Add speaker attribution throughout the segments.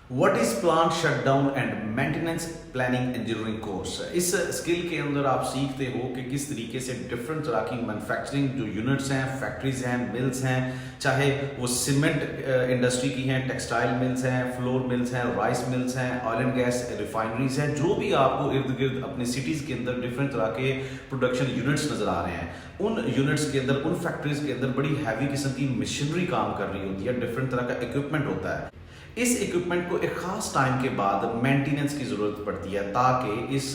Speaker 1: What is plant shutdown and maintenance planning engineering course. इस skill के अंदर आप सीखते हो कि किस तरीके से डिफरेंट तरह की मैन्युफैक्चरिंग जो यूनिट्स हैं, फैक्ट्रीज हैं, मिल्स हैं, चाहे वो सीमेंट इंडस्ट्री की हैं, टेक्सटाइल मिल्स हैं, फ्लोर मिल्स हैं, राइस मिल्स हैं, ऑयल एंड गैस रिफाइनरीज हैं, जो भी आपको इर्द गिर्द अपने सिटीज़ के अंदर डिफरेंट तरह के प्रोडक्शन यूनिट्स नज़र आ रहे हैं, उन यूनिट्स के अंदर, उन फैक्ट्रीज के अंदर बड़ी हैवी किस्म की मशीनरी काम कर रही होती है, डिफरेंट तरह का इक्विपमेंट होता है। इस इक्विपमेंट को एक ख़ास टाइम के बाद मेंटेनेंस की ज़रूरत पड़ती है ताकि इस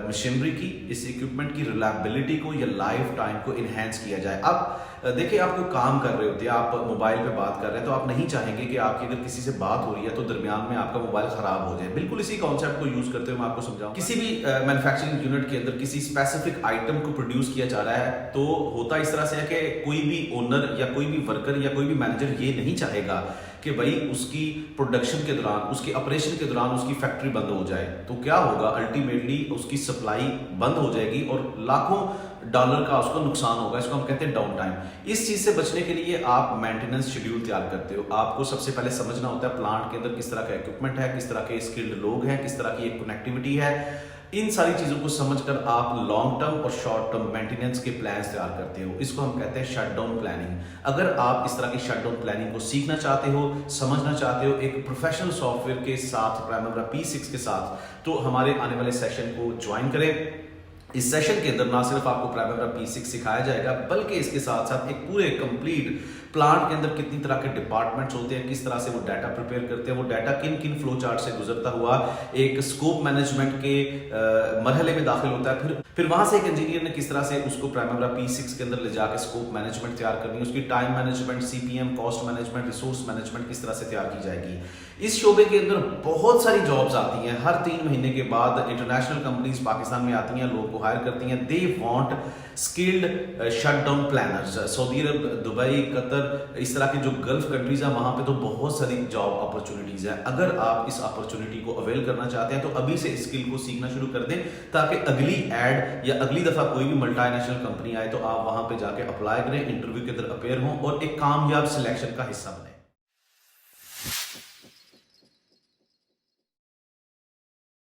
Speaker 1: मशीनरी की, इस इक्विपमेंट की रिलायबिलिटी को या लाइफ टाइम को इन्हेंस किया जाए। अब देखिए, आप कोई काम कर रहे होते हैं, आप मोबाइल पे बात कर रहे हैं, तो आप नहीं चाहेंगे कि आपकी अगर किसी से बात हो रही है तो दरमियान में आपका मोबाइल ख़राब हो जाए। बिल्कुल इसी कॉन्सेप्ट को यूज़ करते हुए मैं आपको समझाऊँ। किसी भी मैन्युफैक्चरिंग यूनिट के अंदर किसी स्पेसिफिक आइटम को प्रोड्यूस किया जा रहा है तो होता इस तरह से है कि कोई भी ओनर या कोई भी वर्कर या कोई भी मैनेजर ये नहीं चाहेगा कि भाई उसकी प्रोडक्शन के दौरान, उसके ऑपरेशन के दौरान उसकी फैक्ट्री बंद हो जाए। तो क्या होगा, अल्टीमेटली उसकी सप्लाई बंद हो जाएगी और लाखों डॉलर का उसको नुकसान होगा। इसको हम कहते हैं डाउन टाइम। इस चीज से बचने के लिए आप मेंटेनेंस शेड्यूल तैयार करते हो। आपको सबसे पहले समझना होता है प्लांट के अंदर किस तरह का इक्विपमेंट है, किस तरह के स्किल्ड लोग हैं, किस तरह की एक कनेक्टिविटी है। इन सारी चीजों को समझकर आप लॉन्ग टर्म और शॉर्ट टर्म मेंटेनेंस के प्लान्स तैयार करते हो। इसको हम कहते हैं शटडाउन प्लानिंग। अगर आप इस तरह की शटडाउन प्लानिंग को सीखना चाहते हो, समझना चाहते हो एक प्रोफेशनल सॉफ्टवेयर के साथ, प्राइमरा P6 के साथ, तो हमारे आने वाले सेशन को ज्वाइन करें। इस सेशन के अंदर ना सिर्फ आपको प्राइमरा P6 सिखाया जाएगा, बल्कि इसके साथ साथ एक पूरे कंप्लीट प्लांट के अंदर कितनी तरह के डिपार्टमेंट्स होते हैं, किस तरह से वो डाटा प्रिपेयर करते हैं, वो डाटा किन किन फ्लो चार्ट से गुजरता हुआ एक स्कोप मैनेजमेंट के मरहले में दाखिल होता है। फिर वहां से एक इंजीनियर ने किस तरह से उसको प्राइमरा P6 के अंदर ले जाकर स्कोप मैनेजमेंट तैयार करनी है, उसकी time management, CPM, cost management, resource management किस तरह से तैयार की जाएगी। इस शोबे के अंदर बहुत सारी जॉब्स आती हैं। हर 3 महीने के बाद इंटरनेशनल कंपनीज पाकिस्तान में आती हैं, लोगों को हायर करती हैं। They want skilled shutdown planners. Saudi Arab, Dubai, Qatar, इस तरह के जो गल्फ कंट्रीज हैं, वहां पे तो बहुत सारी जॉब अपॉर्चुनिटीज है। अगर आप इस अपॉर्चुनिटी को अवेल करना चाहते हैं तो अभी से इस स्किल को सीखना शुरू कर दें, ताकि अगली एड या अगली दफा कोई भी मल्टीनेशनल कंपनी आए तो आप वहां पे जाके अप्लाई करें, इंटरव्यू के अंदर अपेयर हों और एक कामयाब सिलेक्शन का हिस्सा बने।